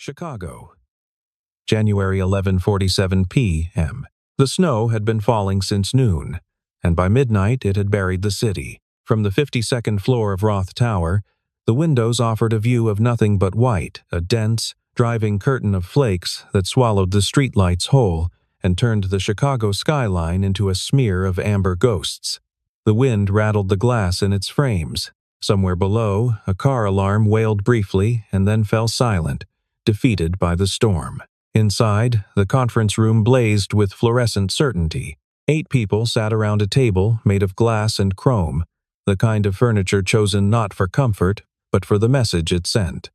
Chicago. January 11:47 p.m. The snow had been falling since noon, and by midnight it had buried the city. From the 52nd floor of Roth Tower, the windows offered a view of nothing but white, a dense, driving curtain of flakes that swallowed the streetlights whole and turned the Chicago skyline into a smear of amber ghosts. The wind rattled the glass in its frames. Somewhere below, a car alarm wailed briefly and then fell silent, defeated by the storm. Inside, the conference room blazed with fluorescent certainty. 8 people sat around a table made of glass and chrome, the kind of furniture chosen not for comfort, but for the message it sent.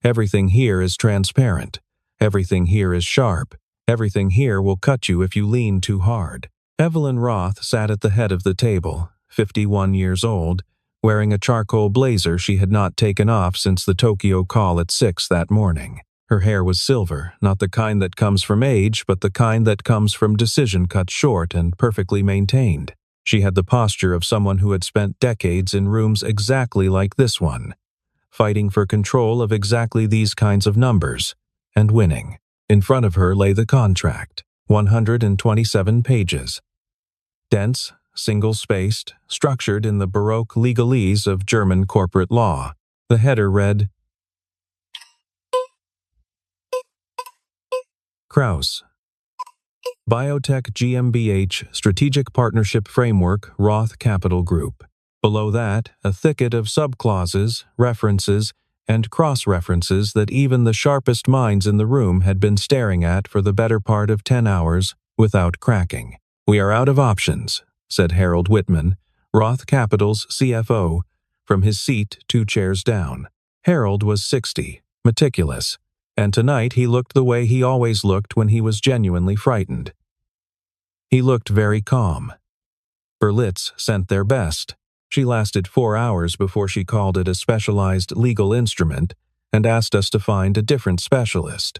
Everything here is transparent. Everything here is sharp. Everything here will cut you if you lean too hard. Evelyn Roth sat at the head of the table, 51 years old, wearing a charcoal blazer she had not taken off since the Tokyo call at 6 that morning. Her hair was silver, not the kind that comes from age, but the kind that comes from decision cut short and perfectly maintained. She had the posture of someone who had spent decades in rooms exactly like this one, fighting for control of exactly these kinds of numbers, and winning. In front of her lay the contract, 127 pages. Dense, single-spaced, structured in the Baroque legalese of German corporate law. The header read, Kraus, Biotech GmbH Strategic Partnership Framework Roth Capital Group. Below that, a thicket of subclauses, references, and cross-references that even the sharpest minds in the room had been staring at for the better part of 10 hours without cracking. "We are out of options," said Harold Whitman, Roth Capital's CFO, from his seat 2 chairs down. Harold was 60, meticulous, and tonight he looked the way he always looked when he was genuinely frightened. He looked very calm. Berlitz sent their best. She lasted 4 hours before she called it a specialized legal instrument and asked us to find a different specialist.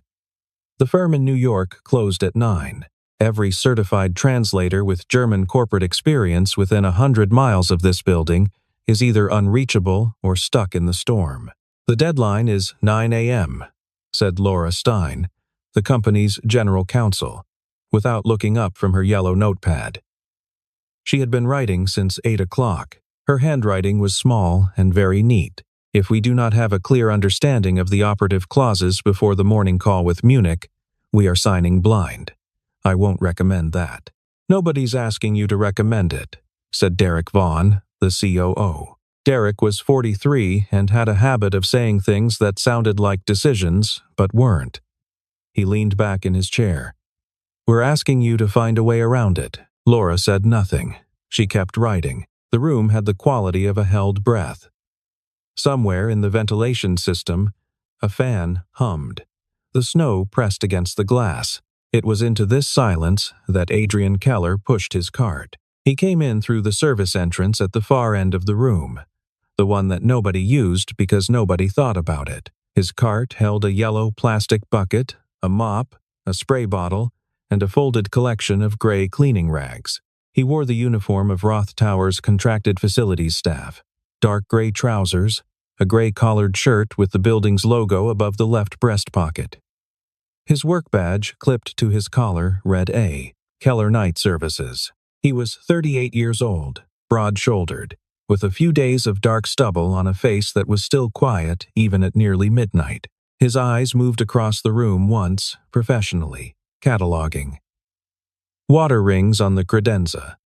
The firm in New York closed at 9. Every certified translator with German corporate experience within 100 miles of this building is either unreachable or stuck in the storm. "The deadline is 9 a.m., said Laura Stein, the company's general counsel, without looking up from her yellow notepad. She had been writing since 8 o'clock. Her handwriting was small and very neat. "If we do not have a clear understanding of the operative clauses before the morning call with Munich, we are signing blind. I won't recommend that." "Nobody's asking you to recommend it," said Derek Vaughn, the COO. Derek was 43 and had a habit of saying things that sounded like decisions, but weren't. He leaned back in his chair. "We're asking you to find a way around it." Laura said nothing. She kept writing. The room had the quality of a held breath. Somewhere in the ventilation system, a fan hummed. The snow pressed against the glass. It was into this silence that Adrian Keller pushed his cart. He came in through the service entrance at the far end of the room, the one that nobody used because nobody thought about it. His cart held a yellow plastic bucket, a mop, a spray bottle, and a folded collection of gray cleaning rags. He wore the uniform of Roth Tower's contracted facilities staff, dark gray trousers, a gray collared shirt with the building's logo above the left breast pocket. His work badge, clipped to his collar, read A, Keller Night Services. He was 38 years old, broad-shouldered, with a few days of dark stubble on a face that was still quiet even at nearly midnight. His eyes moved across the room once, professionally, cataloging. Water rings on the credenza.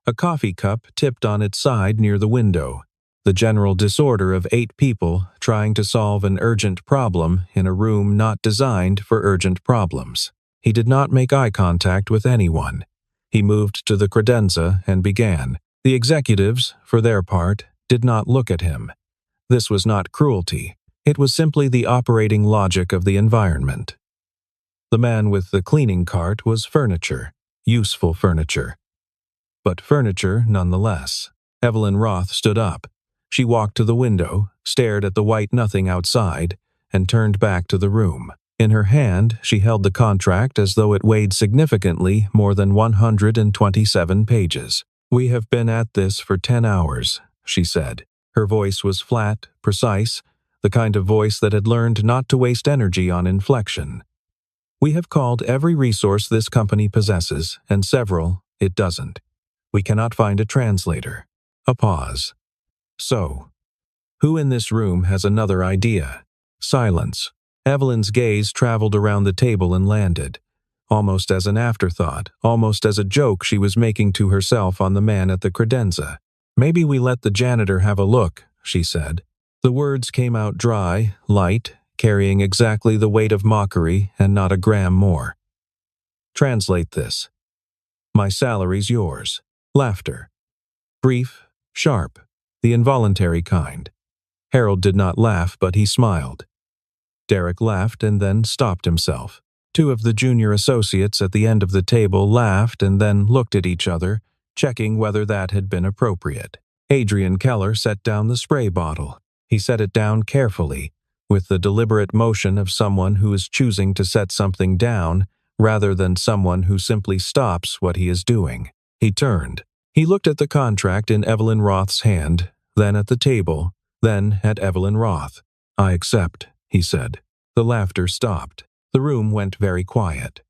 A coffee cup tipped on its side near the window. The general disorder of 8 people trying to solve an urgent problem in a room not designed for urgent problems. He did not make eye contact with anyone. He moved to the credenza and began. The executives, for their part, did not look at him. This was not cruelty. It was simply the operating logic of the environment. The man with the cleaning cart was furniture, useful furniture. But furniture nonetheless. Evelyn Roth stood up. She walked to the window, stared at the white nothing outside, and turned back to the room. In her hand, she held the contract as though it weighed significantly more than 127 pages. "We have been at this for 10 hours, she said. Her voice was flat, precise, the kind of voice that had learned not to waste energy on inflection. "We have called every resource this company possesses, and several it doesn't. We cannot find a translator." A pause. "So, who in this room has another idea?" Silence. Evelyn's gaze traveled around the table and landed, almost as an afterthought, almost as a joke she was making to herself on the man at the credenza. "Maybe we let the janitor have a look," she said. The words came out dry, light, carrying exactly the weight of mockery and not a gram more. "Translate this. My salary's yours." Laughter. Brief, sharp, the involuntary kind. Harold did not laugh, but he smiled. Derek laughed and then stopped himself. Two of the junior associates at the end of the table laughed and then looked at each other, checking whether that had been appropriate. Adrian Keller set down the spray bottle. He set it down carefully, with the deliberate motion of someone who is choosing to set something down rather than someone who simply stops what he is doing. He turned. He looked at the contract in Evelyn Roth's hand, then at the table, then at Evelyn Roth. "I accept," he said. The laughter stopped. The room went very quiet.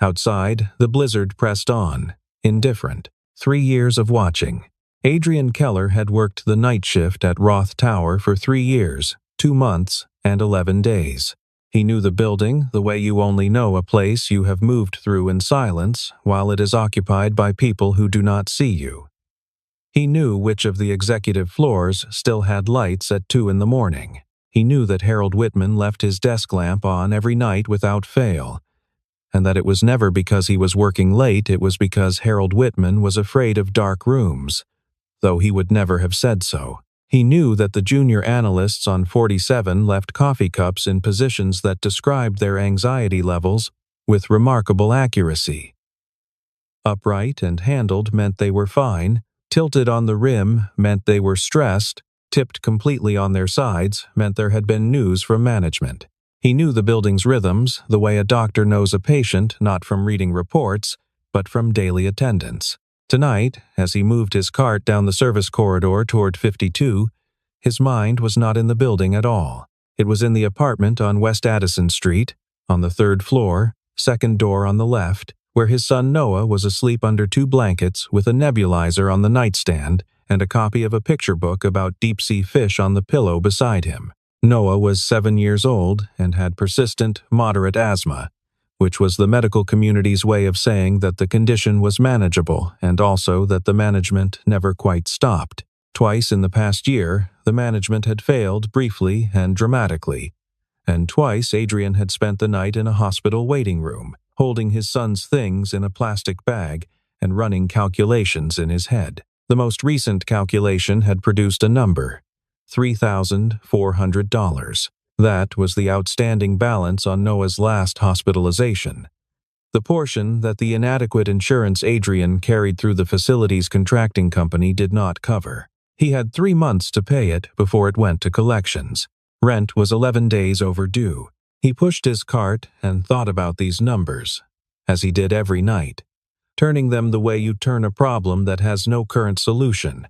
Outside, the blizzard pressed on, indifferent. 3 years of watching. Adrian Keller had worked the night shift at Roth Tower for 3 years, 2 months, and 11 days. He knew the building the way you only know a place you have moved through in silence while it is occupied by people who do not see you. He knew which of the executive floors still had lights at 2 in the morning. He knew that Harold Whitman left his desk lamp on every night without fail, and that it was never because he was working late, it was because Harold Whitman was afraid of dark rooms, though he would never have said so. He knew that the junior analysts on 47 left coffee cups in positions that described their anxiety levels with remarkable accuracy. Upright and handled meant they were fine, tilted on the rim meant they were stressed, tipped completely on their sides meant there had been news from management. He knew the building's rhythms, the way a doctor knows a patient not from reading reports, but from daily attendance. Tonight, as he moved his cart down the service corridor toward 52, his mind was not in the building at all. It was in the apartment on West Addison Street, on the 3rd floor, second door on the left, where his son Noah was asleep under 2 blankets with a nebulizer on the nightstand and a copy of a picture book about deep-sea fish on the pillow beside him. Noah was 7 years old and had persistent, moderate asthma, which was the medical community's way of saying that the condition was manageable and also that the management never quite stopped. Twice in the past year, the management had failed briefly and dramatically, and twice Adrian had spent the night in a hospital waiting room, holding his son's things in a plastic bag and running calculations in his head. The most recent calculation had produced a number, $3,400. That was the outstanding balance on Noah's last hospitalization. The portion that the inadequate insurance Adrian carried through the facility's contracting company did not cover. He had 3 months to pay it before it went to collections. Rent was 11 days overdue. He pushed his cart and thought about these numbers, as he did every night, turning them the way you turn a problem that has no current solution,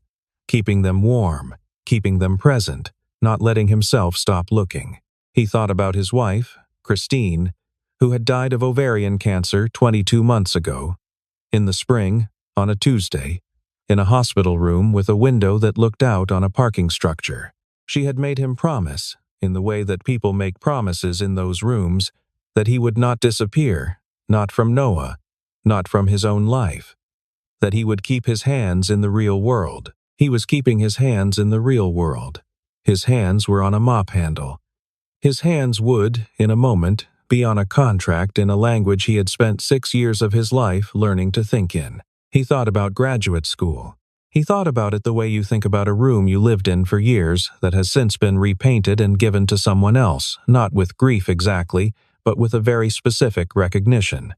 keeping them warm, keeping them present, not letting himself stop looking. He thought about his wife, Christine, who had died of ovarian cancer 22 months ago, in the spring, on a Tuesday, in a hospital room with a window that looked out on a parking structure. She had made him promise, in the way that people make promises in those rooms, that he would not disappear, not from Noah, not from his own life, that he would keep his hands in the real world. He was keeping his hands in the real world. His hands were on a mop handle. His hands would, in a moment, be on a contract in a language he had spent 6 years of his life learning to think in. He thought about graduate school. He thought about it the way you think about a room you lived in for years that has since been repainted and given to someone else, not with grief exactly, but with a very specific recognition.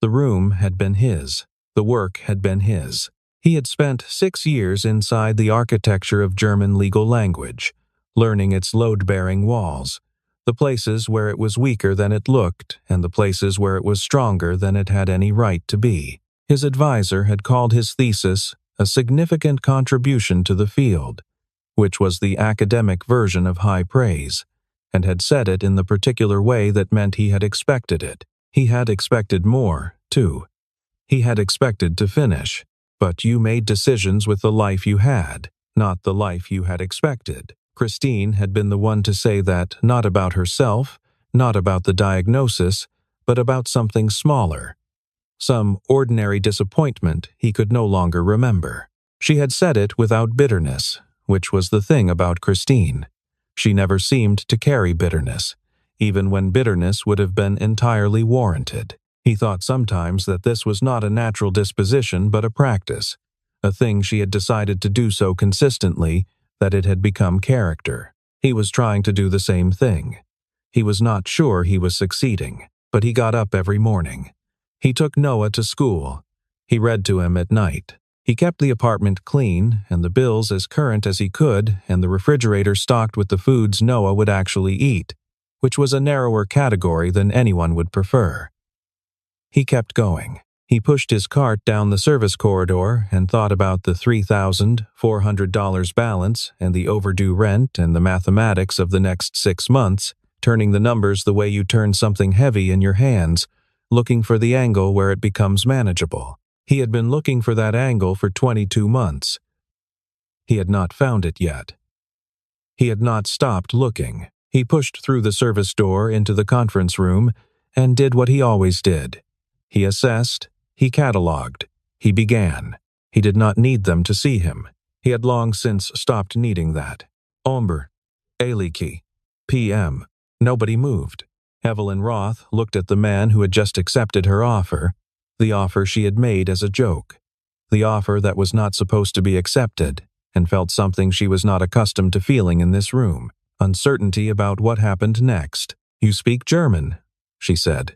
The room had been his. The work had been his. He had spent 6 years inside the architecture of German legal language, learning its load-bearing walls, the places where it was weaker than it looked and the places where it was stronger than it had any right to be. His advisor had called his thesis a significant contribution to the field, which was the academic version of high praise, and had said it in the particular way that meant he had expected it. He had expected more, too. He had expected to finish, but you made decisions with the life you had, not the life you had expected. Christine had been the one to say that, not about herself, not about the diagnosis, but about something smaller. Some ordinary disappointment he could no longer remember. She had said it without bitterness, which was the thing about Christine. She never seemed to carry bitterness, even when bitterness would have been entirely warranted. He thought sometimes that this was not a natural disposition but a practice, a thing she had decided to do so consistently that it had become character. He was trying to do the same thing. He was not sure he was succeeding, but he got up every morning. He took Noah to school. He read to him at night. He kept the apartment clean and the bills as current as he could and the refrigerator stocked with the foods Noah would actually eat, which was a narrower category than anyone would prefer. He kept going. He pushed his cart down the service corridor and thought about the $3,400 balance and the overdue rent and the mathematics of the next 6 months, turning the numbers the way you turn something heavy in your hands, looking for the angle where it becomes manageable. He had been looking for that angle for 22 months. He had not found it yet. He had not stopped looking. He pushed through the service door into the conference room and did what he always did. He assessed, he catalogued, he began. He did not need them to see him. He had long since stopped needing that. Ombre, Aliki, PM. Nobody moved. Evelyn Roth looked at the man who had just accepted her offer, the offer she had made as a joke, the offer that was not supposed to be accepted, and felt something she was not accustomed to feeling in this room, uncertainty about what happened next. "You speak German," she said.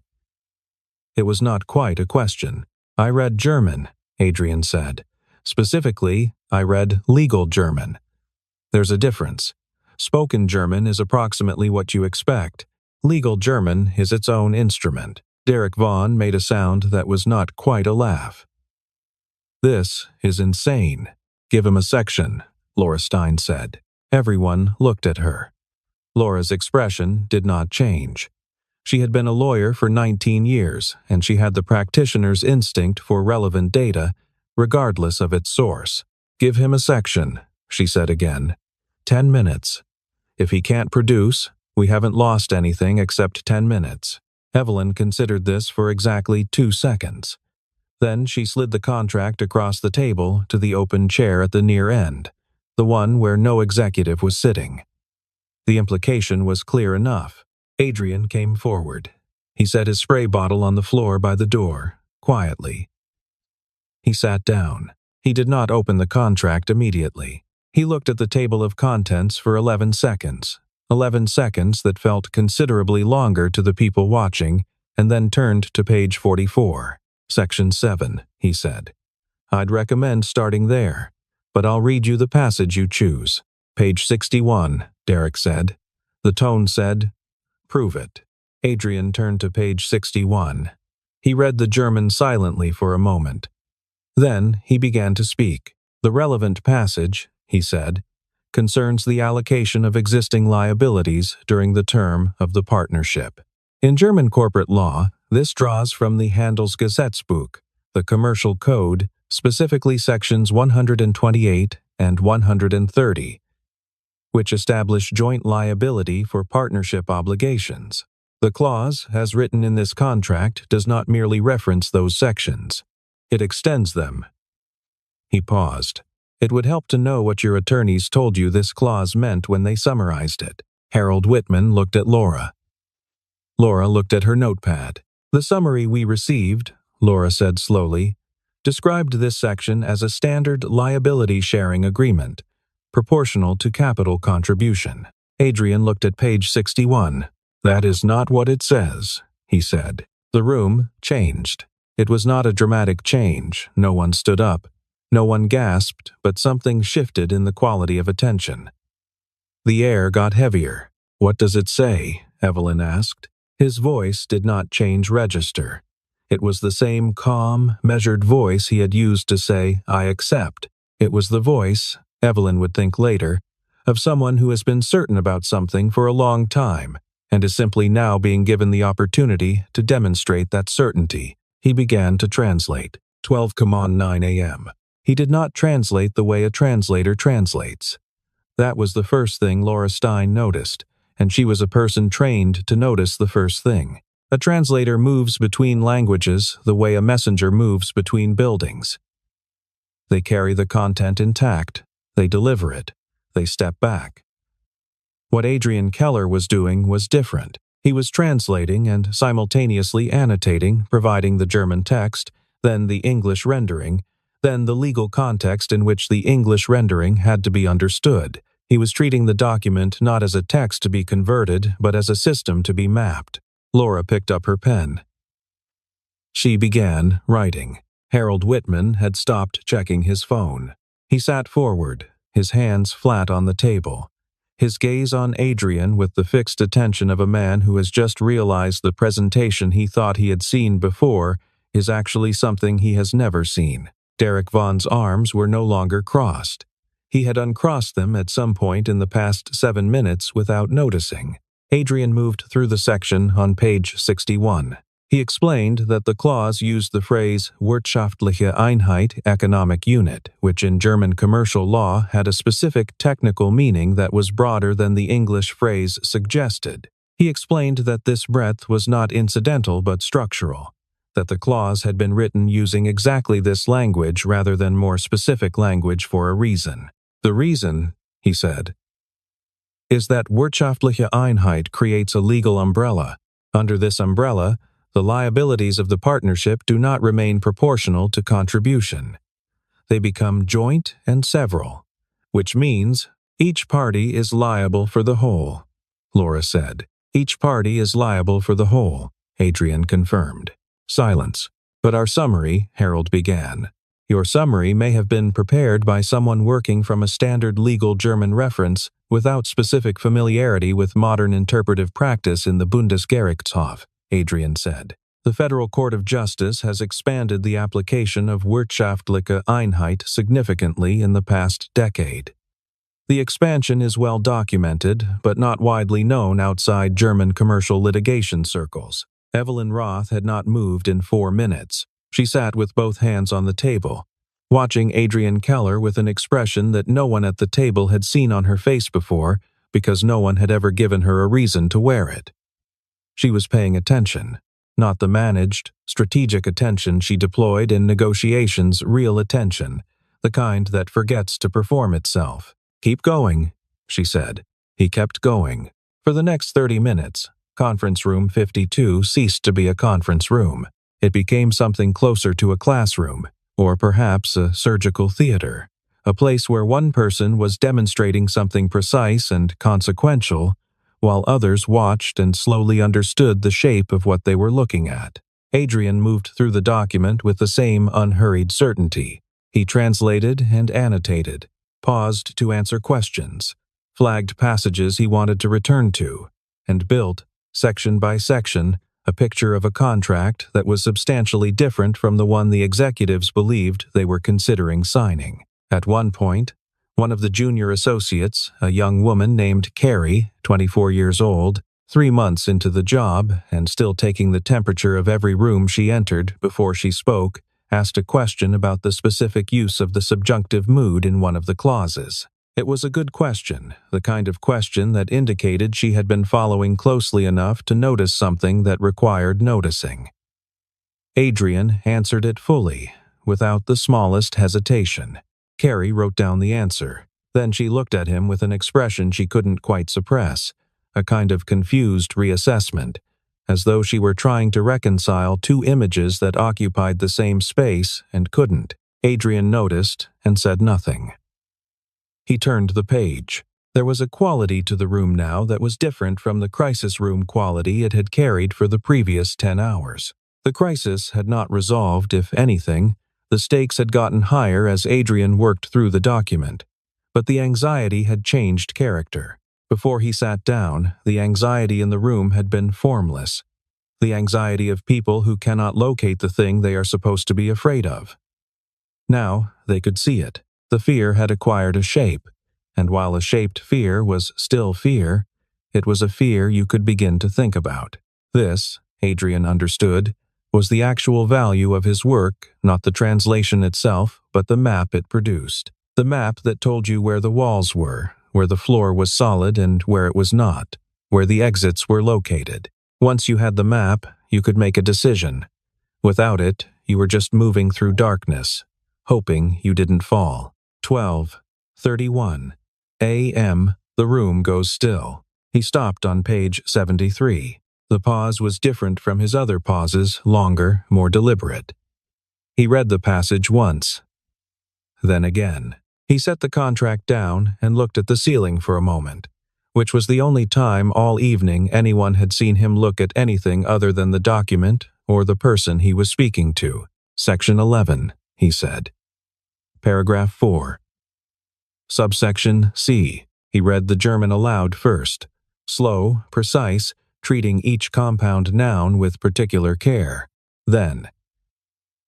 It was not quite a question. "I read German," Adrian said. "Specifically, I read legal German. There's a difference. Spoken German is approximately what you expect. Legal German is its own instrument." Derek Vaughan made a sound that was not quite a laugh. "This is insane. Give him a section," Laura Stein said. Everyone looked at her. Laura's expression did not change. She had been a lawyer for 19 years, and she had the practitioner's instinct for relevant data, regardless of its source. "Give him a section," she said again. 10 minutes. If he can't produce, we haven't lost anything except 10 minutes. Evelyn considered this for exactly 2 seconds. Then she slid the contract across the table to the open chair at the near end, the one where no executive was sitting. The implication was clear enough. Adrian came forward. He set his spray bottle on the floor by the door, quietly. He sat down. He did not open the contract immediately. He looked at the table of contents for 11 seconds. 11 seconds that felt considerably longer to the people watching, and then turned to page 44. "Section 7, he said. "I'd recommend starting there, but I'll read you the passage you choose." "Page 61, Derek said. The tone said, "Prove it." Adrian turned to page 61. He read the German silently for a moment. Then he began to speak. "The relevant passage," he said, "concerns the allocation of existing liabilities during the term of the partnership. In German corporate law, this draws from the Handelsgesetzbuch, the Commercial Code, specifically sections 128 and 130, which establish joint liability for partnership obligations. The clause, as written in this contract, does not merely reference those sections. It extends them." He paused. "It would help to know what your attorneys told you this clause meant when they summarized it." Harold Whitman looked at Laura. Laura looked at her notepad. "The summary we received," Laura said slowly, "described this section as a standard liability sharing agreement, proportional to capital contribution." Adrian looked at page 61. "That is not what it says," he said. The room changed. It was not a dramatic change. No one stood up. No one gasped, but something shifted in the quality of attention. The air got heavier. "What does it say?" Evelyn asked. His voice did not change register. It was the same calm, measured voice he had used to say, "I accept." It was the voice, Evelyn would think later, of someone who has been certain about something for a long time and is simply now being given the opportunity to demonstrate that certainty. He began to translate. 12:09 a.m. He did not translate the way a translator translates. That was the first thing Laura Stein noticed, and she was a person trained to notice the first thing. A translator moves between languages the way a messenger moves between buildings. They carry the content intact. They deliver it. They step back. What Adrian Keller was doing was different. He was translating and simultaneously annotating, providing the German text, then the English rendering, then the legal context in which the English rendering had to be understood. He was treating the document not as a text to be converted, but as a system to be mapped. Laura picked up her pen. She began writing. Harold Whitman had stopped checking his phone. He sat forward, his hands flat on the table, his gaze on Adrian with the fixed attention of a man who has just realized the presentation he thought he had seen before is actually something he has never seen. Derek Vaughn's arms were no longer crossed. He had uncrossed them at some point in the past 7 minutes without noticing. Adrian moved through the section on page 61. He explained that the clause used the phrase wirtschaftliche Einheit, economic unit, which in German commercial law had a specific technical meaning that was broader than the English phrase suggested. He explained that this breadth was not incidental but structural, that the clause had been written using exactly this language rather than more specific language for a reason. The reason, he said, is that wirtschaftliche Einheit creates a legal umbrella. Under this umbrella, the liabilities of the partnership do not remain proportional to contribution. They become joint and several, which means each party is liable for the whole, Laura said. Each party is liable for the whole, Adrian confirmed. Silence. But our summary, Harold began. Your summary may have been prepared by someone working from a standard legal German reference without specific familiarity with modern interpretive practice in the Bundesgerichtshof, Adrian said. The Federal Court of Justice has expanded the application of wirtschaftliche Einheit significantly in the past decade. The expansion is well documented, but not widely known outside German commercial litigation circles. Evelyn Roth had not moved in 4 minutes. She sat with both hands on the table, watching Adrian Keller with an expression that no one at the table had seen on her face before because no one had ever given her a reason to wear it. She was paying attention, not the managed, strategic attention she deployed in negotiations, real attention, the kind that forgets to perform itself. Keep going, she said. He kept going. For the next 30 minutes, Conference Room 52 ceased to be a conference room. It became something closer to a classroom, or perhaps a surgical theater, a place where one person was demonstrating something precise and consequential, while others watched and slowly understood the shape of what they were looking at. Adrian moved through the document with the same unhurried certainty. He translated and annotated, paused to answer questions, flagged passages he wanted to return to, and built, section by section, a picture of a contract that was substantially different from the one the executives believed they were considering signing. At one point, one of the junior associates, a young woman named Carrie, 24 years old, 3 months into the job and still taking the temperature of every room she entered before she spoke, asked a question about the specific use of the subjunctive mood in one of the clauses. It was a good question, the kind of question that indicated she had been following closely enough to notice something that required noticing. Adrian answered it fully, without the smallest hesitation. Carrie wrote down the answer. Then she looked at him with an expression she couldn't quite suppress, a kind of confused reassessment, as though she were trying to reconcile 2 images that occupied the same space and couldn't. Adrian noticed and said nothing. He turned the page. There was a quality to the room now that was different from the crisis room quality it had carried for the previous 10 hours. The crisis had not resolved, if anything. The stakes had gotten higher as Adrian worked through the document. But the anxiety had changed character. Before he sat down, the anxiety in the room had been formless. The anxiety of people who cannot locate the thing they are supposed to be afraid of. Now they could see it. The fear had acquired a shape, and while a shaped fear was still fear, it was a fear you could begin to think about. This, Adrian understood, was the actual value of his work, not the translation itself, but the map it produced. The map that told you where the walls were, where the floor was solid and where it was not, where the exits were located. Once you had the map, you could make a decision. Without it, you were just moving through darkness, hoping you didn't fall. 12:31 a.m. The room goes still. He stopped on page 73. The pause was different from his other pauses, longer, more deliberate. He read the passage once, then again. He set the contract down and looked at the ceiling for a moment, which was the only time all evening anyone had seen him look at anything other than the document or the person he was speaking to. Section 11, he said. Paragraph 4. Subsection C. He read the German aloud first, slow, precise, treating each compound noun with particular care. Then,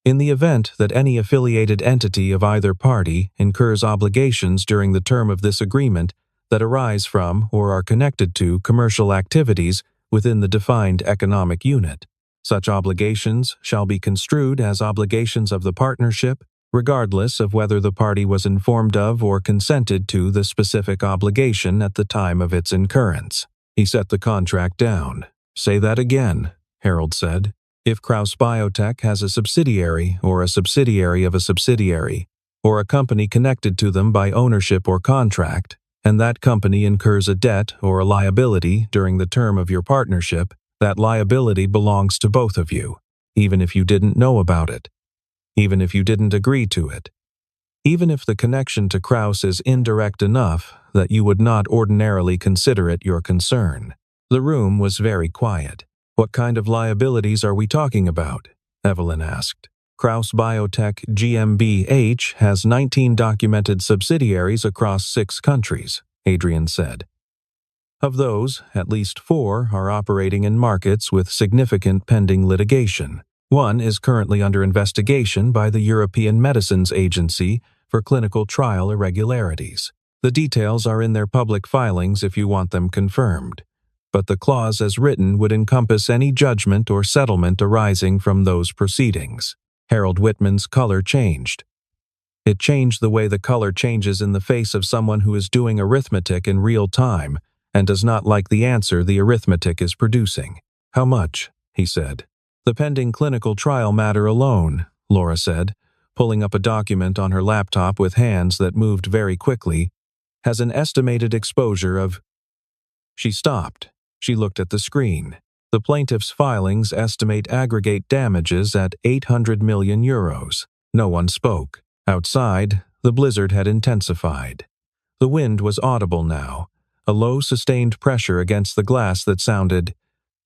in the event that any affiliated entity of either party incurs obligations during the term of this agreement that arise from or are connected to commercial activities within the defined economic unit, such obligations shall be construed as obligations of the partnership, regardless of whether the party was informed of or consented to the specific obligation at the time of its incurrence. He set the contract down. Say that again, Harold said. If Kraus Biotech has a subsidiary of a subsidiary, or a company connected to them by ownership or contract, and that company incurs a debt or a liability during the term of your partnership, that liability belongs to both of you, even if you didn't know about it, even if you didn't agree to it, even if the connection to Kraus is indirect enough that you would not ordinarily consider it your concern. The room was very quiet. What kind of liabilities are we talking about? Evelyn asked. Kraus Biotech GmbH has 19 documented subsidiaries across 6 countries, Adrian said. Of those, at least 4 are operating in markets with significant pending litigation. 1 is currently under investigation by the European Medicines Agency for clinical trial irregularities. The details are in their public filings if you want them confirmed, but the clause as written would encompass any judgment or settlement arising from those proceedings. Harold Whitman's color changed. It changed the way the color changes in the face of someone who is doing arithmetic in real time and does not like the answer the arithmetic is producing. How much? He said. The pending clinical trial matter alone, Laura said, pulling up a document on her laptop with hands that moved very quickly, has an estimated exposure of... She stopped. She looked at the screen. The plaintiff's filings estimate aggregate damages at 800 million euros. No one spoke. Outside, the blizzard had intensified. The wind was audible now, a low sustained pressure against the glass that sounded,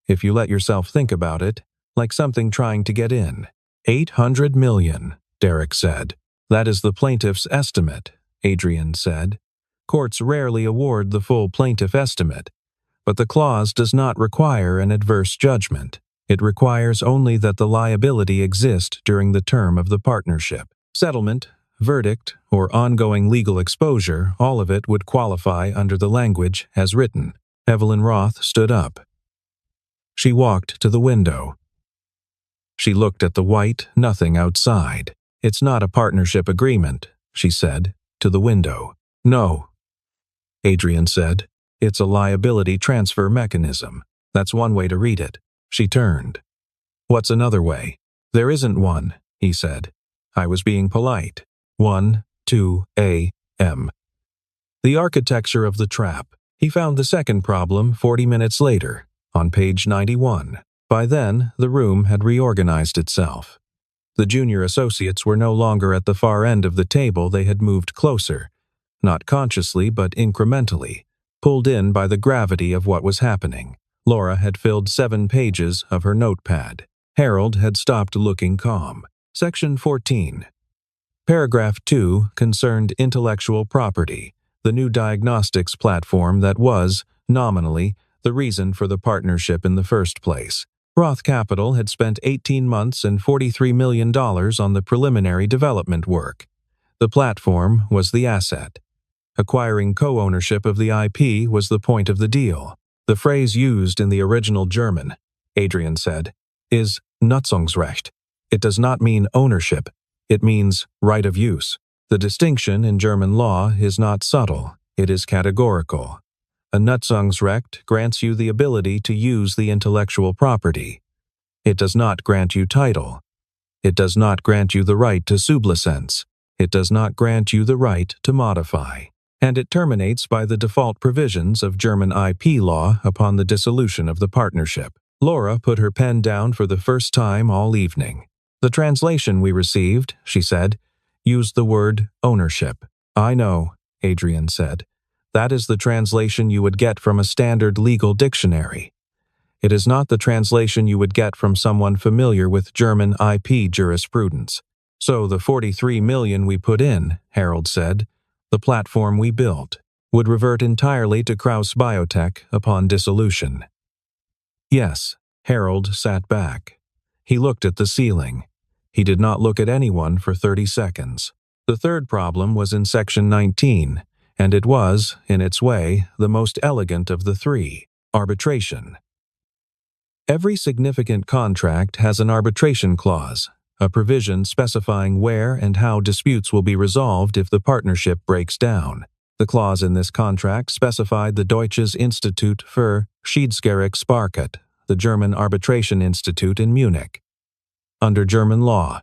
if you let yourself think about it, like something trying to get in. 800 million, Derek said. That is the plaintiff's estimate, Adrian said. Courts rarely award the full plaintiff estimate, but the clause does not require an adverse judgment. It requires only that the liability exist during the term of the partnership. Settlement, verdict, or ongoing legal exposure, all of it would qualify under the language as written. Evelyn Roth stood up. She walked to the window. She looked at the white nothing outside. It's not a partnership agreement, she said, to the window. No, Adrian said. It's a liability transfer mechanism. That's one way to read it. She turned. What's another way? There isn't one, he said. I was being polite. 1, 2, a.m. The architecture of the trap. He found the second problem 40 minutes later, on page 91. By then, the room had reorganized itself. The junior associates were no longer at the far end of the table. They had moved closer, not consciously but incrementally, pulled in by the gravity of what was happening. Laura had filled 7 pages of her notepad. Harold had stopped looking calm. Section 14. Paragraph 2 concerned intellectual property, the new diagnostics platform that was, nominally, the reason for the partnership in the first place. Roth Capital had spent 18 months and $43 million on the preliminary development work. The platform was the asset. Acquiring co-ownership of the IP was the point of the deal. The phrase used in the original German, Adrian said, is Nutzungsrecht. It does not mean ownership. It means right of use. The distinction in German law is not subtle. It is categorical. A Nutzungsrecht grants you the ability to use the intellectual property. It does not grant you title. It does not grant you the right to sublicense. It does not grant you the right to modify. And it terminates by the default provisions of German IP law upon the dissolution of the partnership. Laura put her pen down for the first time all evening. The translation we received, she said, used the word ownership. I know, Adrian said. That is the translation you would get from a standard legal dictionary. It is not the translation you would get from someone familiar with German IP jurisprudence. So the 43 million we put in, Harold said, the platform we built, would revert entirely to Kraus Biotech upon dissolution. Yes, Harold sat back. He looked at the ceiling. He did not look at anyone for 30 seconds. The third problem was in Section 19, and it was, in its way, the most elegant of the three: arbitration. Every significant contract has an arbitration clause, a provision specifying where and how disputes will be resolved if the partnership breaks down. The clause in this contract specified the Deutsches Institut für Schiedsgerichtsbarkeit, the German Arbitration Institute in Munich, under German law,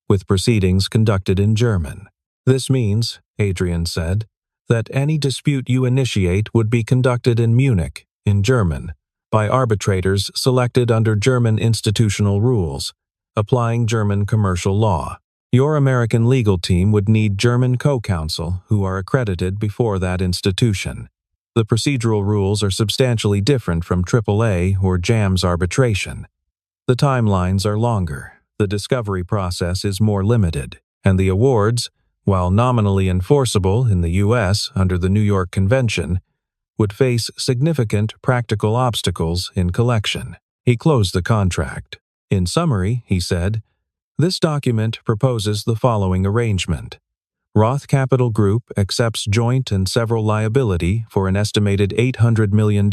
with proceedings conducted in German. This means, Adrian said, that any dispute you initiate would be conducted in Munich, in German, by arbitrators selected under German institutional rules, applying German commercial law. Your American legal team would need German co-counsel who are accredited before that institution. The procedural rules are substantially different from AAA or JAMS arbitration. The timelines are longer, the discovery process is more limited, and the awards, while nominally enforceable in the U.S. under the New York Convention, would face significant practical obstacles in collection. He closed the contract. In summary, he said, this document proposes the following arrangement. Roth Capital Group accepts joint and several liability for an estimated $800 million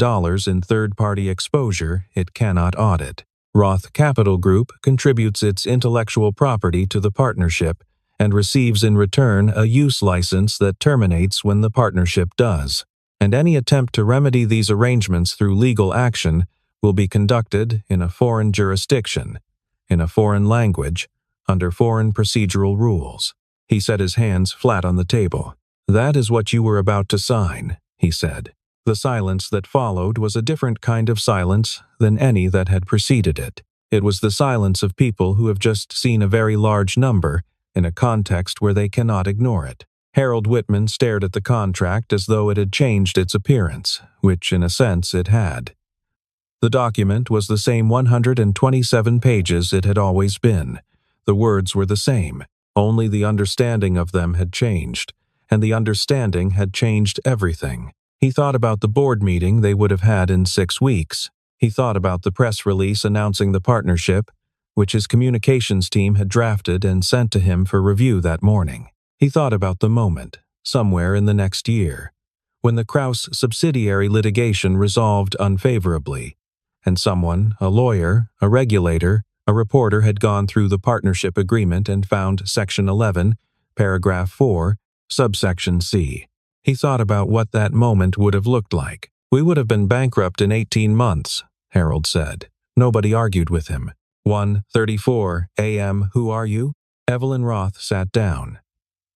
in third-party exposure it cannot audit. Roth Capital Group contributes its intellectual property to the partnership and receives in return a use license that terminates when the partnership does. And any attempt to remedy these arrangements through legal action will be conducted in a foreign jurisdiction, in a foreign language, under foreign procedural rules. He set his hands flat on the table. That is what you were about to sign, he said. The silence that followed was a different kind of silence than any that had preceded it. It was the silence of people who have just seen a very large number in a context where they cannot ignore it. Harold Whitman stared at the contract as though it had changed its appearance, which in a sense it had. The document was the same 127 pages it had always been. The words were the same, only the understanding of them had changed, and the understanding had changed everything. He thought about the board meeting they would have had in 6 weeks. He thought about the press release announcing the partnership, which his communications team had drafted and sent to him for review that morning. He thought about the moment, somewhere in the next year, when the Kraus subsidiary litigation resolved unfavorably, and someone, a lawyer, a regulator, a reporter had gone through the partnership agreement and found Section 11, Paragraph 4, Subsection C. He thought about what that moment would have looked like. We would have been bankrupt in 18 months, Harold said. Nobody argued with him. 1:34 a.m. Who are you? Evelyn Roth sat down.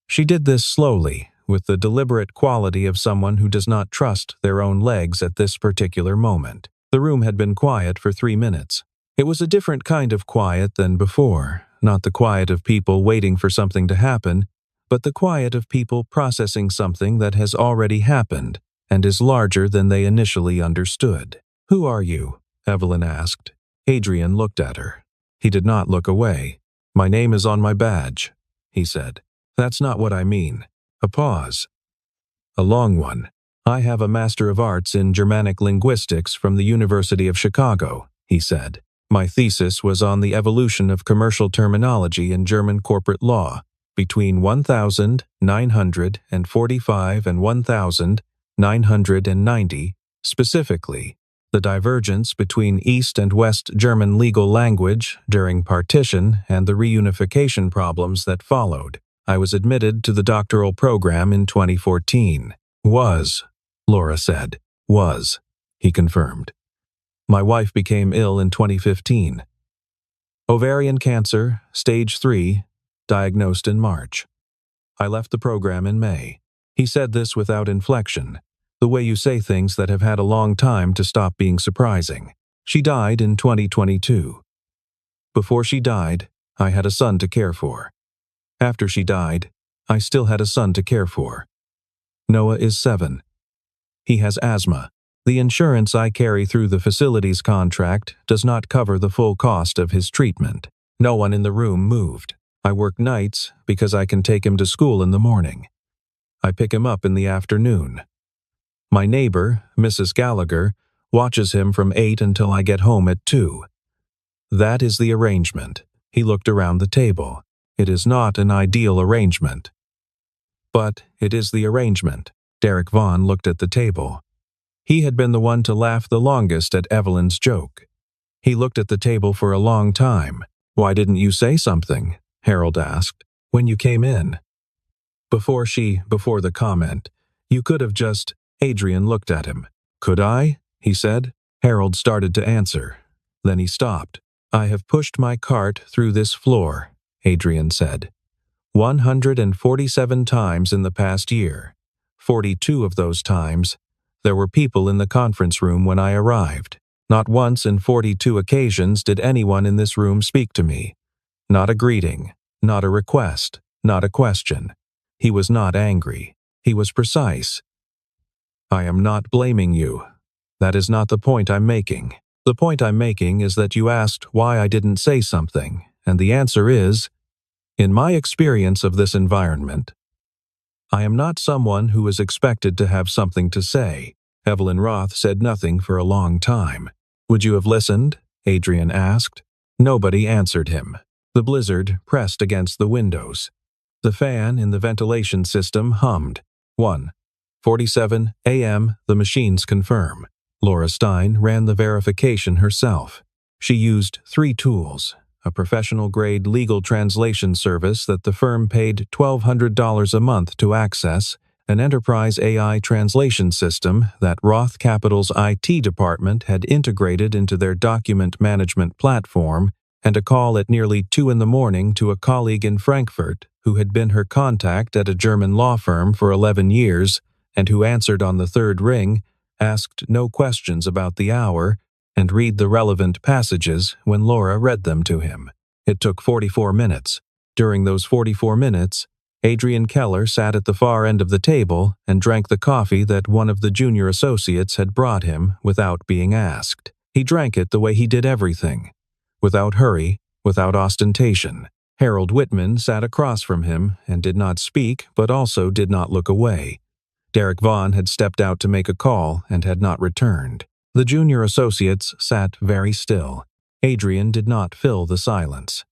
She did this slowly, with the deliberate quality of someone who does not trust their own legs at this particular moment. The room had been quiet for 3 minutes. It was a different kind of quiet than before, not the quiet of people waiting for something to happen, but the quiet of people processing something that has already happened and is larger than they initially understood. Who are you? Evelyn asked. Adrian looked at her. He did not look away. My name is on my badge, he said. That's not what I mean. A pause. A long one. I have a Master of Arts in Germanic Linguistics from the University of Chicago, he said. My thesis was on the evolution of commercial terminology in German corporate law. between 1,945 and 1,990, specifically, the divergence between East and West German legal language during partition and the reunification problems that followed. I was admitted to the doctoral program in 2014. Was, Laura said. Was, he confirmed. My wife became ill in 2015. Ovarian cancer, stage 3, diagnosed in March. I left the program in May. He said this without inflection, the way you say things that have had a long time to stop being surprising. She died in 2022. Before she died, I had a son to care for. After she died, I still had a son to care for. Noah is 7. He has asthma. The insurance I carry through the facilities contract does not cover the full cost of his treatment. No one in the room moved. I work nights because I can take him to school in the morning. I pick him up in the afternoon. My neighbor, Mrs. Gallagher, watches him from 8 until I get home at 2. That is the arrangement. He looked around the table. It is not an ideal arrangement. But it is the arrangement. Derek Vaughan looked at the table. He had been the one to laugh the longest at Evelyn's joke. He looked at the table for a long time. "Why didn't you say something?" Harold asked. "When you came in?" Before the comment, "You could have just..." Adrian looked at him. "Could I?" he said. Harold started to answer. Then he stopped. "I have pushed my cart through this floor," Adrian said. 147 times in the past year. 42 of those times, there were people in the conference room when I arrived. Not once in 42 occasions did anyone in this room speak to me. Not a greeting, not a request, not a question. He was not angry. He was precise. "I am not blaming you. That is not the point I'm making. The point I'm making is that you asked why I didn't say something, and the answer is, in my experience of this environment, I am not someone who is expected to have something to say." Evelyn Roth said nothing for a long time. "Would you have listened?" Adrian asked. Nobody answered him. The blizzard pressed against the windows. The fan in the ventilation system hummed. 1:47 a.m. The machines confirm. Laura Stein ran the verification herself. She used 3 tools. A professional-grade legal translation service that the firm paid $1,200 a month to access, an enterprise AI translation system that Roth Capital's IT department had integrated into their document management platform, and a call at nearly 2 in the morning to a colleague in Frankfurt who had been her contact at a German law firm for 11 years and who answered on the 3rd ring, asked no questions about the hour, and read the relevant passages when Laura read them to him. It took 44 minutes. During those 44 minutes, Adrian Keller sat at the far end of the table and drank the coffee that one of the junior associates had brought him without being asked. He drank it the way he did everything, without hurry, without ostentation. Harold Whitman sat across from him and did not speak, but also did not look away. Derek Vaughan had stepped out to make a call and had not returned. The junior associates sat very still. Adrian did not fill the silence.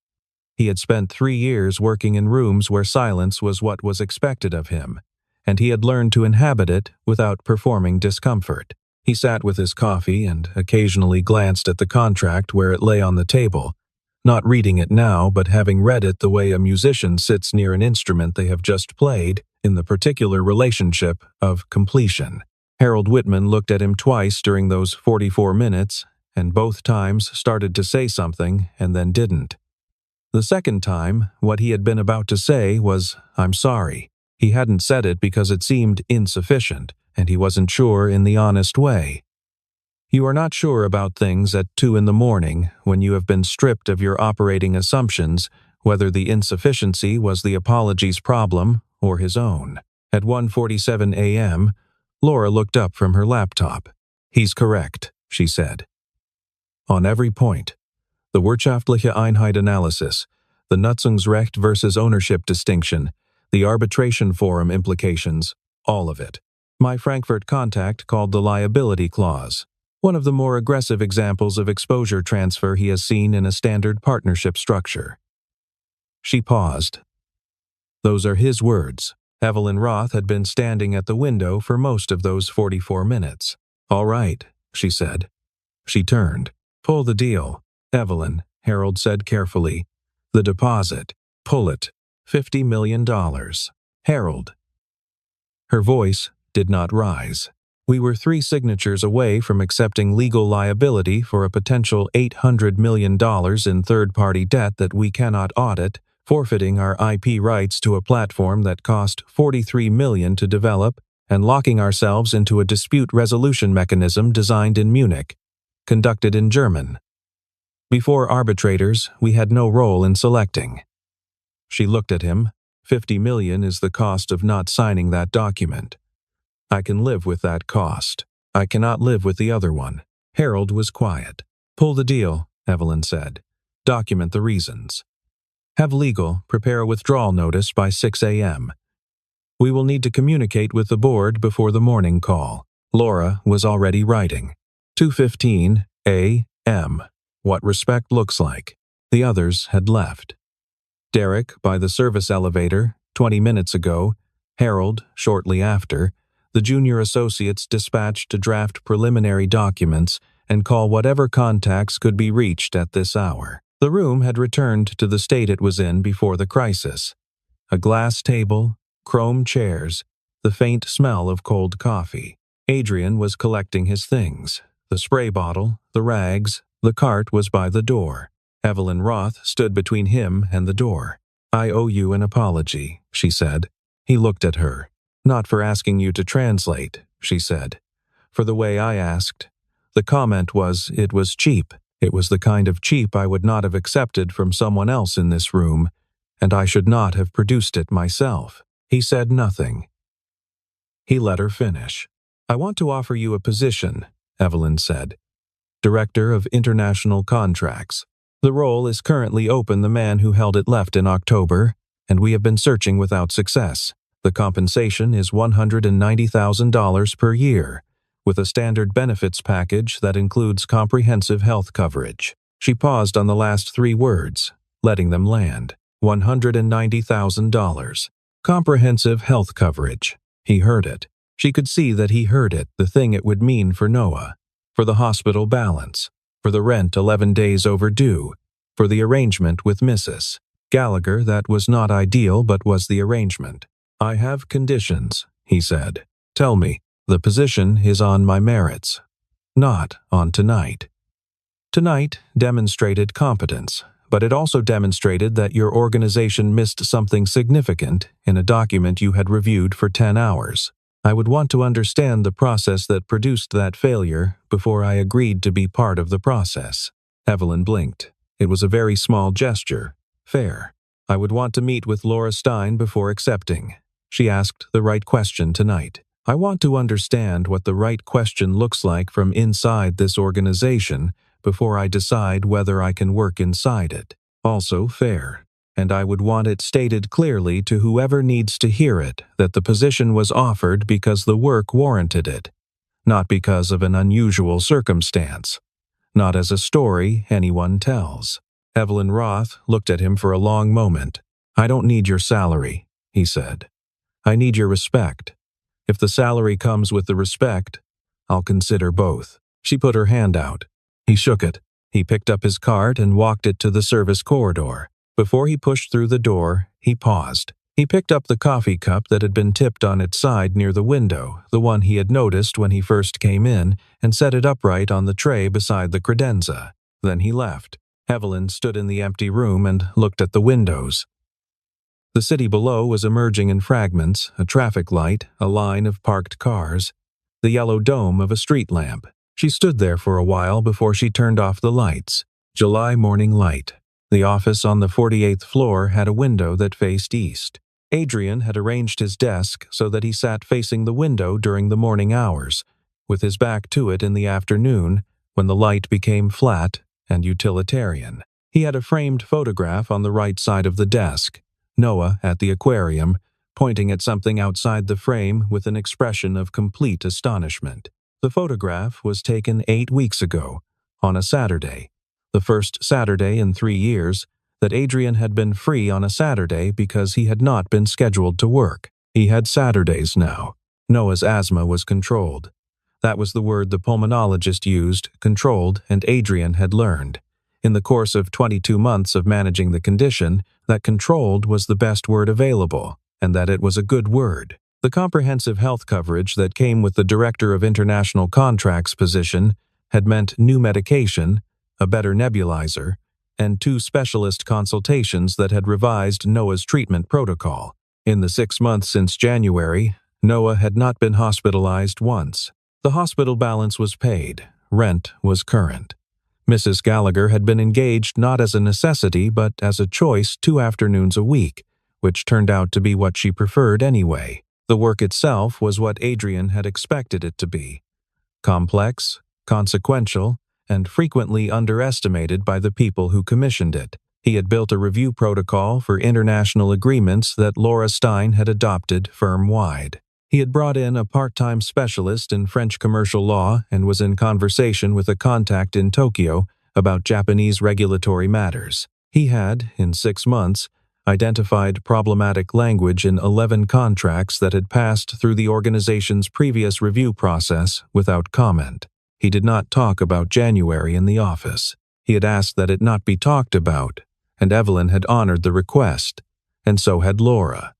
He had spent 3 years working in rooms where silence was what was expected of him, and he had learned to inhabit it without performing discomfort. He sat with his coffee and occasionally glanced at the contract where it lay on the table, not reading it now, but having read it the way a musician sits near an instrument they have just played, in the particular relationship of completion. Harold Whitman looked at him twice during those 44 minutes, and both times started to say something and then didn't. The second time, what he had been about to say was, "I'm sorry." He hadn't said it because it seemed insufficient, and he wasn't sure in the honest way. You are not sure about things at 2 in the morning when you have been stripped of your operating assumptions, whether the insufficiency was the apology's problem or his own. At 1:47 a.m., Laura looked up from her laptop. "He's correct," she said. On every point. The wirtschaftliche Einheit analysis, the Nutzungsrecht versus ownership distinction, the arbitration forum implications, all of it. My Frankfurt contact called the liability clause, one of the more aggressive examples of exposure transfer he has seen in a standard partnership structure. She paused. Those are his words. Evelyn Roth had been standing at the window for most of those 44 minutes. "All right," she said. She turned. "Pull the deal." "Evelyn," Harold said carefully. "The deposit. Pull it. $50 million. Harold." Her voice did not rise. "We were 3 signatures away from accepting legal liability for a potential $800 million in third-party debt that we cannot audit, forfeiting our IP rights to a platform that cost $43 million to develop, and locking ourselves into a dispute resolution mechanism designed in Munich, conducted in German. Before arbitrators, we had no role in selecting." She looked at him. $50 million is the cost of not signing that document. I can live with that cost. I cannot live with the other one." Harold was quiet. "Pull the deal," Evelyn said. "Document the reasons. Have legal prepare a withdrawal notice by 6 a.m. We will need to communicate with the board before the morning call." Laura was already writing. 2:15 a.m. What respect looks like. The others had left. Derek by the service elevator, 20 minutes ago. Harold, shortly after. The junior associates dispatched to draft preliminary documents and call whatever contacts could be reached at this hour. The room had returned to the state it was in before the crisis. A glass table, chrome chairs, the faint smell of cold coffee. Adrian was collecting his things. The spray bottle, the rags, the cart was by the door. Evelyn Roth stood between him and the door. "I owe you an apology," she said. He looked at her. "Not for asking you to translate," she said. "For the way I asked. The comment was, it was cheap. It was the kind of cheap I would not have accepted from someone else in this room, and I should not have produced it myself." He said nothing. He let her finish. "I want to offer you a position," Evelyn said. "Director of International Contracts. The role is currently open. The man who held it left in October, and we have been searching without success. The compensation is $190,000 per year, with a standard benefits package that includes comprehensive health coverage." She paused on the last 3 words, letting them land. $190,000. Comprehensive health coverage. He heard it. She could see that he heard it, the thing it would mean for Noah, for the hospital balance, for the rent 11 days overdue, for the arrangement with Mrs. Gallagher that was not ideal but was the arrangement. "I have conditions," he said. "Tell me, the position is on my merits, not on tonight." Tonight demonstrated competence, but it also demonstrated that your organization missed something significant in a document you had reviewed for 10 hours. "I would want to understand the process that produced that failure before I agreed to be part of the process." Evelyn blinked. It was a very small gesture. Fair. "I would want to meet with Laura Stein before accepting." She asked the right question tonight. "I want to understand what the right question looks like from inside this organization before I decide whether I can work inside it." Also fair. And I would want it stated clearly to whoever needs to hear it that the position was offered because the work warranted it, not because of an unusual circumstance, not as a story anyone tells. Evelyn Roth looked at him for a long moment. "I don't need your salary," he said. "I need your respect. If the salary comes with the respect, I'll consider both." She put her hand out. He shook it. He picked up his cart and walked it to the service corridor. Before he pushed through the door, he paused. He picked up the coffee cup that had been tipped on its side near the window, the one he had noticed when he first came in, and set it upright on the tray beside the credenza. Then he left. Evelyn stood in the empty room and looked at the windows. The city below was emerging in fragments, a traffic light, a line of parked cars, the yellow dome of a street lamp. She stood there for a while before she turned off the lights. July morning light. The office on the 48th floor had a window that faced east. Adrian had arranged his desk so that he sat facing the window during the morning hours, with his back to it in the afternoon, when the light became flat and utilitarian. He had a framed photograph on the right side of the desk, Noah at the aquarium, pointing at something outside the frame with an expression of complete astonishment. The photograph was taken 8 weeks ago, on a Saturday. The first Saturday in 3 years that Adrian had been free on a Saturday because he had not been scheduled to work. He had Saturdays now. Noah's asthma was controlled. That was the word the pulmonologist used, controlled, and Adrian had learned. In the course of 22 months of managing the condition, that controlled was the best word available, and that it was a good word. The comprehensive health coverage that came with the Director of International Contracts position had meant new medication, a better nebulizer, and 2 specialist consultations that had revised Noah's treatment protocol. In the 6 months since January, Noah had not been hospitalized once. The hospital balance was paid. Rent was current. Mrs. Gallagher had been engaged not as a necessity but as a choice 2 afternoons a week, which turned out to be what she preferred anyway. The work itself was what Adrian had expected it to be. Complex, consequential, and frequently underestimated by the people who commissioned it. He had built a review protocol for international agreements that Laura Stein had adopted firm-wide. He had brought in a part-time specialist in French commercial law and was in conversation with a contact in Tokyo about Japanese regulatory matters. He had, in 6 months, identified problematic language in 11 contracts that had passed through the organization's previous review process without comment. He did not talk about January in the office. He had asked that it not be talked about, and Evelyn had honored the request, and so had Laura.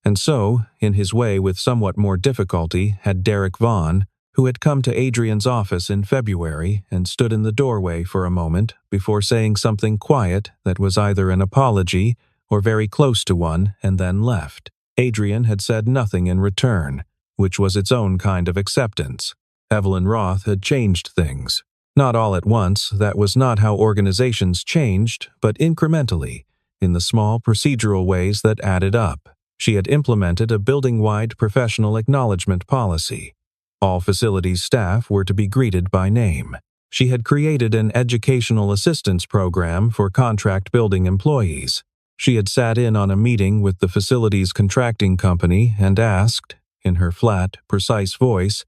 And so, in his way with somewhat more difficulty, had Derek Vaughan, who had come to Adrian's office in February and stood in the doorway for a moment before saying something quiet that was either an apology or very close to one, and then left. Adrian had said nothing in return, which was its own kind of acceptance. Evelyn Roth had changed things. Not all at once, that was not how organizations changed, but incrementally, in the small procedural ways that added up. She had implemented a building-wide professional acknowledgement policy. All facilities staff were to be greeted by name. She had created an educational assistance program for contract building employees. She had sat in on a meeting with the facilities contracting company and asked, in her flat, precise voice,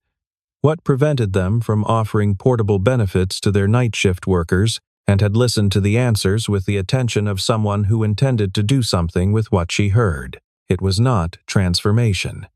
what prevented them from offering portable benefits to their night shift workers, and had listened to the answers with the attention of someone who intended to do something with what she heard. It was not transformation.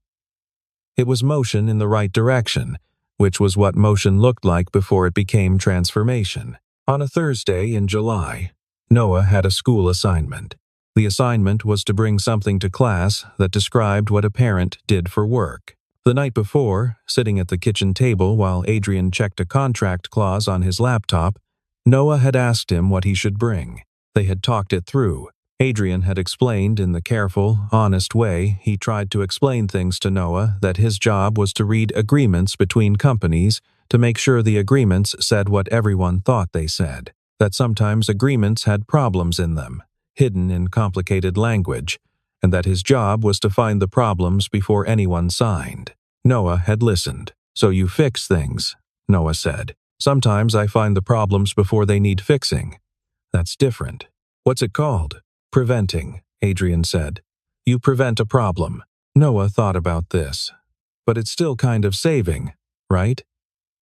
It was motion in the right direction, which was what motion looked like before it became transformation. On a Thursday in July, Noah had a school assignment. The assignment was to bring something to class that described what a parent did for work. The night before, sitting at the kitchen table while Adrian checked a contract clause on his laptop, Noah had asked him what he should bring. They had talked it through. Adrian had explained in the careful, honest way he tried to explain things to Noah that his job was to read agreements between companies to make sure the agreements said what everyone thought they said, that sometimes agreements had problems in them, hidden in complicated language, and that his job was to find the problems before anyone signed. Noah had listened. So you fix things, Noah said. Sometimes I find the problems before they need fixing. That's different. What's it called? Preventing, Adrian said. You prevent a problem. Noah thought about this. But it's still kind of saving, right?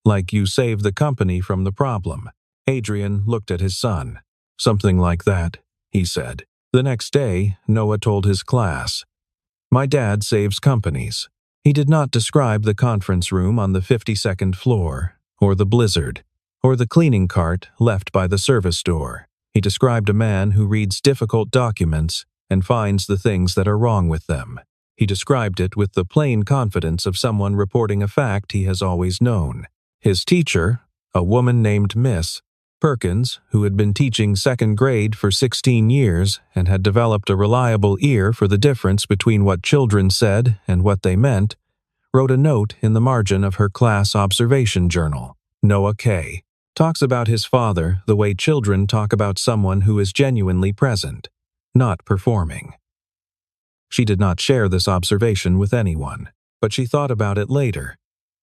Like you save the company from the problem. Adrian looked at his son. Something like that, he said. The next day, Noah told his class, my dad saves companies. He did not describe the conference room on the 52nd floor, or the blizzard, or the cleaning cart left by the service door. He described a man who reads difficult documents and finds the things that are wrong with them. He described it with the plain confidence of someone reporting a fact he has always known. His teacher, a woman named Miss Perkins, who had been teaching second grade for 16 years and had developed a reliable ear for the difference between what children said and what they meant, wrote a note in the margin of her class observation journal. Noah K. talks about his father the way children talk about someone who is genuinely present, not performing. She did not share this observation with anyone, but she thought about it later,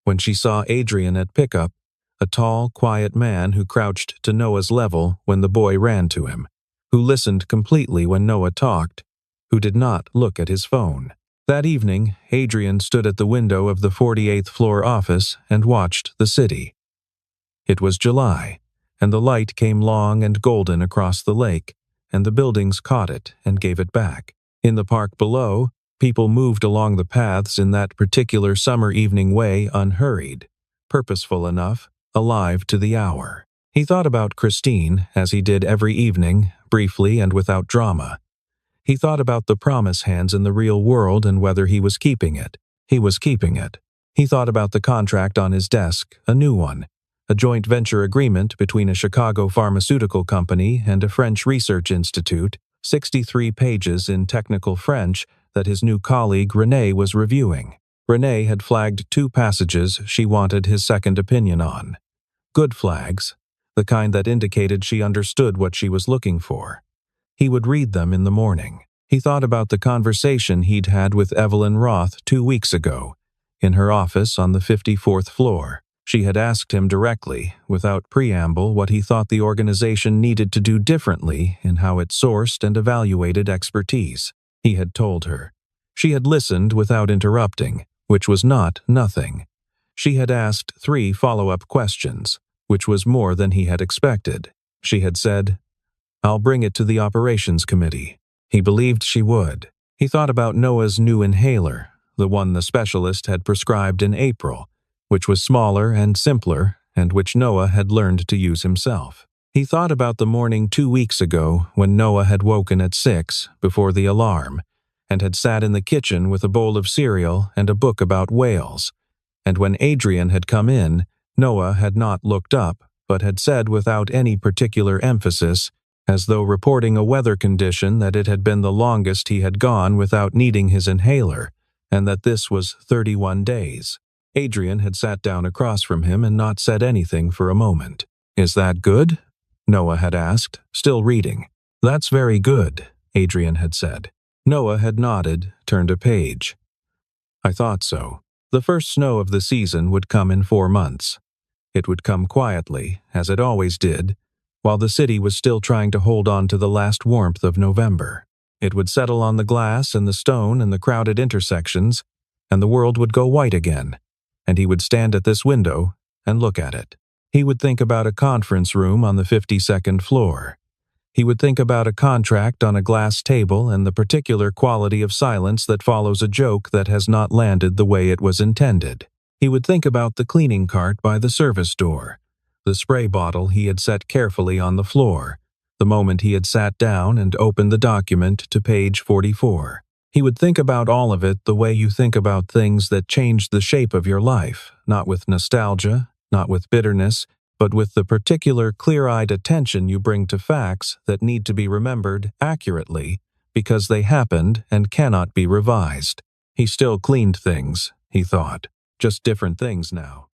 when she saw Adrian at pickup, a tall, quiet man who crouched to Noah's level when the boy ran to him, who listened completely when Noah talked, who did not look at his phone. That evening, Adrian stood at the window of the 48th floor office and watched the city. It was July, and the light came long and golden across the lake, and the buildings caught it and gave it back. In the park below, people moved along the paths in that particular summer evening way, unhurried, purposeful enough, alive to the hour. He thought about Christine, as he did every evening, briefly and without drama. He thought about the promise hands in the real world and whether he was keeping it. He was keeping it. He thought about the contract on his desk, a new one, a joint venture agreement between a Chicago pharmaceutical company and a French research institute, 63 pages in technical French that his new colleague Renee was reviewing. Renee had flagged 2 passages she wanted his second opinion on. Good flags, the kind that indicated she understood what she was looking for. He would read them in the morning. He thought about the conversation he'd had with Evelyn Roth 2 weeks ago, in her office on the 54th floor. She had asked him directly, without preamble, what he thought the organization needed to do differently in how it sourced and evaluated expertise. He had told her. She had listened without interrupting, which was not nothing. She had asked 3 follow-up questions, which was more than he had expected. She had said, "I'll bring it to the operations committee." He believed she would. He thought about Noah's new inhaler, the one the specialist had prescribed in April, which was smaller and simpler, and which Noah had learned to use himself. He thought about the morning 2 weeks ago when Noah had woken at 6 before the alarm, and had sat in the kitchen with a bowl of cereal and a book about whales. And when Adrian had come in, Noah had not looked up, but had said without any particular emphasis, as though reporting a weather condition, that it had been the longest he had gone without needing his inhaler, and that this was 31 days. Adrian had sat down across from him and not said anything for a moment. "Is that good?" Noah had asked, still reading. "That's very good," Adrian had said. Noah had nodded, turned a page. "I thought so." The first snow of the season would come in 4 months. It would come quietly, as it always did, while the city was still trying to hold on to the last warmth of November. It would settle on the glass and the stone and the crowded intersections, and the world would go white again, and he would stand at this window and look at it. He would think about a conference room on the 52nd floor. He would think about a contract on a glass table and the particular quality of silence that follows a joke that has not landed the way it was intended. He would think about the cleaning cart by the service door, the spray bottle he had set carefully on the floor, the moment he had sat down and opened the document to page 44. He would think about all of it the way you think about things that changed the shape of your life, not with nostalgia, not with bitterness, but with the particular clear-eyed attention you bring to facts that need to be remembered accurately because they happened and cannot be revised. He still cleaned things, he thought, just different things now.